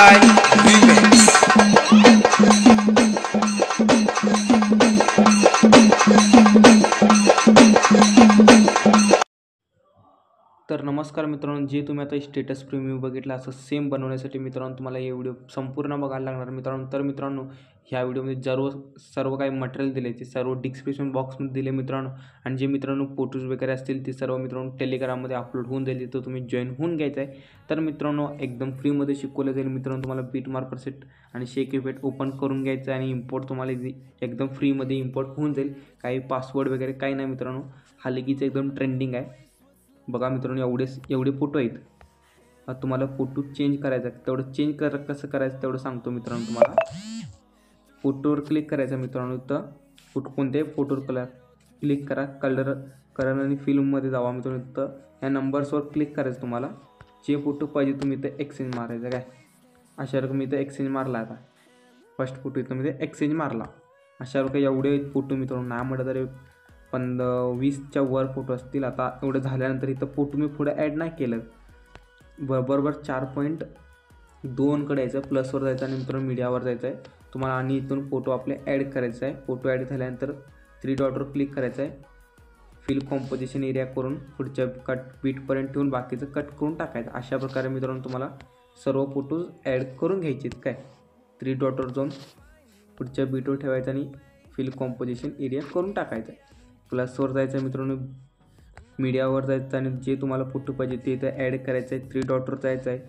by Vivek. तर नमस्कार मित्रांनो, जे तुम्ही आता स्टेटस प्रीव्ह्यू बघितला असं सेम बनवण्यासाठी मित्रांनो तुम्हाला हे व्हिडिओ संपूर्ण बघायला लागणार मित्रांनो. तर मित्रांनो ह्या व्हिडिओमध्ये सर्व काही मटेरियल दिले ते सर्व डिस्क्रिप्शन बॉक्समध्ये दिले मित्रांनो. आणि जे मित्रांनो फोटोज वगैरे असतील ते सर्व मित्रांनो टेलिग्राममध्ये अपलोड होऊन जाईल, तर तुम्ही जॉईन होऊन घ्यायचं आहे. तर मित्रांनो एकदम फ्रीमध्ये शिकवलं जाईल मित्रांनो. तुम्हाला बीटमार्कर सेट आणि शेक इफेक्ट ओपन करून घ्यायचं आहे आणि इम्पोर्ट तुम्हाला एकदम फ्रीमध्ये इम्पोर्ट होऊन जाईल. काही पासवर्ड वगैरे काही नाही मित्रांनो. हा लगेच एकदम ट्रेंडिंग आहे. बघा मित्रांनो एवढे फोटो आहेत. आता तुम्हाला फोटो चेंज करायचा तेवढं कसं करायचं तेवढं सांगतो मित्रांनो तुम्हाला. फोटोवर क्लिक करायचं मित्रांनो. इथं कोणत्याही फोटोवर क्लिक करा. कलर आणि फिल्ममध्ये जावा मित्रांनो. इथं ह्या नंबर्सवर क्लिक करायचं तुम्हाला. जे फोटो पाहिजे तुम्ही इथं एक्सचेंज मारायचं काय. अशा रकम मी इथं एक्सचेंज मारला. आता फर्स्ट फोटो इथं मी एक्सचेंज मारला. अशा रकम एवढे फोटो मित्रांनो नाही म्हटलं तरी 20च्या वर फोटो असतील. आता एवढं झाल्यानंतर इथं फोटो मी पुढे ॲड नाही केलं. बरोबर 4.2कडे यायचं, प्लसवर जायचं आणि मित्रांनो मीडियावर जायचं आहे तुम्हाला. आणि इथून फोटो आपले ॲड करायचा आहे. फोटो ॲड झाल्यानंतर 3 डॉटवर क्लिक करायचं आहे. फिल कॉम्पोजिशन एरिया करून पुढच्या बीटपर्यंत ठेवून बाकीचं कट करून टाकायचं. अशा प्रकारे मित्रांनो तुम्हाला सर्व फोटोज ॲड करून घ्यायचे आहेत. काय 3 डॉटवर जाऊन पुढच्या बीटवर ठेवायचं आणि फिल कॉम्पोजिशन एरिया करून टाकायचं आहे. प्लसवर जायचं मित्रांनो, मीडियावर जायचं आणि जे तुम्हाला फोटो पाहिजे ते इथं ॲड करायचं आहे. 3 डॉटवर जायचं आहे.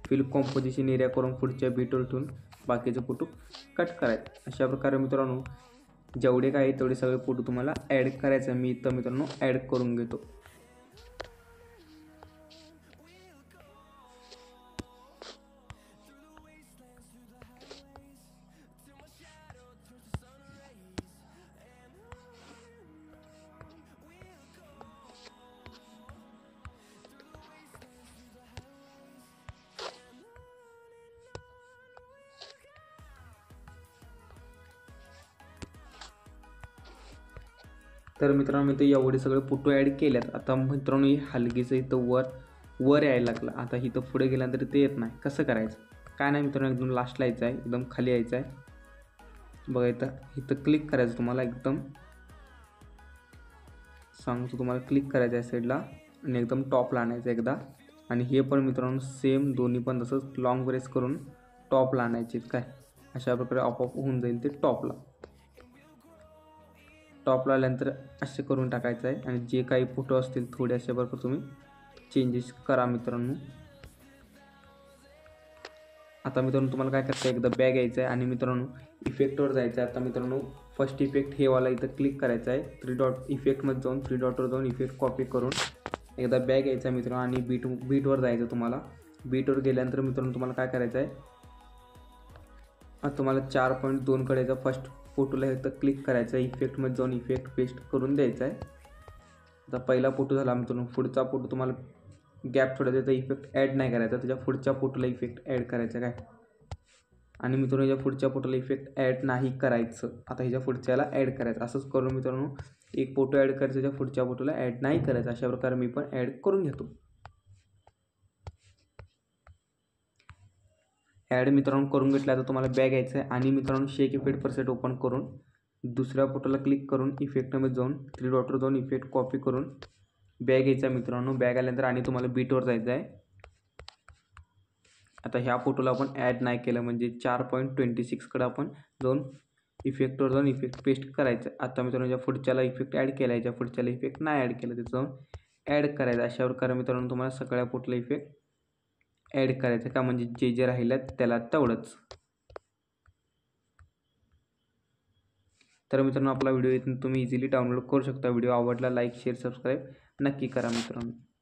फिल कॉम्पोजिशन एरिया करून पुढच्या बीटवर ठेवून बाकीचे फोटो कट करायचे. अशा प्रकारे मित्रांनो जेवढे काही तेवढे सगळे फोटो तुम्हाला ॲड करायचं आहे. मी इथं मित्रांनो ॲड करून घेतो. तर मित्रांनो मी इथं एवढे सगळे फोटो ॲड केल्यात. आता मित्रांनो ही हलगीचं इथं वर यायला लागलं. आता इथं पुढे गेल्यानंतर ते येत नाही. कसं करायचं काय नाही मित्रांनो, एकदम लास्टला यायचं आहे, एकदम खाली यायचं आहे. बघा इथं क्लिक करायचं तुम्हाला. एकदम सांगतो तुम्हाला, क्लिक करायचं आहे साईडला आणि एकदम टॉपला आणायचं एकदा. आणि हे पण मित्रांनो सेम दोन्ही पण तसंच लॉंग प्रेस करून टॉपला आणायचे. काय अशा प्रकारे आपोआप होऊन जाईल ते टॉपला आल्यानंतर असे करून टाकायचं आहे. आणि जे काही फोटो असतील थोडे अशा प्रकारे तुम्ही चेंजेस करा मित्रांनो. आता मित्रांनो तुम्हाला काय करायचं आहे, एकदा बॅग यायचं आहे आणि मित्रांनो इफेक्टवर जायचं आहे. आता मित्रांनो फर्स्ट इफेक्ट हे वाला इथं क्लिक करायचं आहे. 3 डॉट इफेक्टमध्ये जाऊन 3 डॉटवर जाऊन इफेक्ट कॉपी करून एकदा बॅग यायचा मित्रांनो आणि बीटवर जायचं तुम्हाला. बीटवर गेल्यानंतर मित्रांनो तुम्हाला काय करायचं आहे, आता तुम्हाला 4.2कडे यायचं. फर्स्ट फोटोला इथं क्लिक करायचं आहे. इफेक्टमध्ये जाऊन इफेक्ट पेस्ट करून द्यायचा आहे. आता पहिला फोटो झाला मित्रांनो. पुढचा फोटो तुम्हाला गॅप थोडा द्यायचा, इफेक्ट ॲड नाही करायचा. त्याच्या पुढच्या फोटोला इफेक्ट ॲड करायचा काय. आणि मित्रांनो ह्याच्या पुढच्या फोटोला इफेक्ट ॲड नाही करायचं. आता ह्याच्या पुढच्याला ॲड करायचं. असंच करून मित्रांनो एक फोटो ॲड करायचा, त्याच्या पुढच्या फोटोला ॲड नाही करायचं. अशा प्रकारे मी पण ॲड करून घेतो. ॲड मित्रांनो करून घेतला. तर तुम्हाला बॅग यायचं आहे आणि मित्रांनो शेक इफेक्ट परसेट ओपन करून दुसऱ्या फोटोला क्लिक करून इफेक्टमध्ये जाऊन 3 डॉटवर जाऊन इफेक्ट कॉपी करून बॅग यायचा मित्रांनो. बॅग आल्यानंतर आणि तुम्हाला बीटवर जायचं आहे. आता ह्या फोटोला आपण ॲड नाही केलं म्हणजे 4.26कडे आपण जाऊन इफेक्टवर जाऊन इफेक्ट पेस्ट करायचं. आता मित्रांनो ज्या पुढच्याला इफेक्ट ॲड केला, याच्या पुढच्याला इफेक्ट नाही ॲड केलं, तिथं जाऊन ॲड करायचं. अशा प्रकारे मित्रांनो तुम्हाला सगळ्या फोटोला इफेक्ट ॲड करायचं का, म्हणजे जे राहिलं त्याला तेवढंच. तर मित्रांनो आपला व्हिडिओ इथून तुम्ही इझिली डाउनलोड करू शकता. व्हिडिओ आवडला लाईक शेअर सबस्क्राईब नक्की करा मित्रांनो.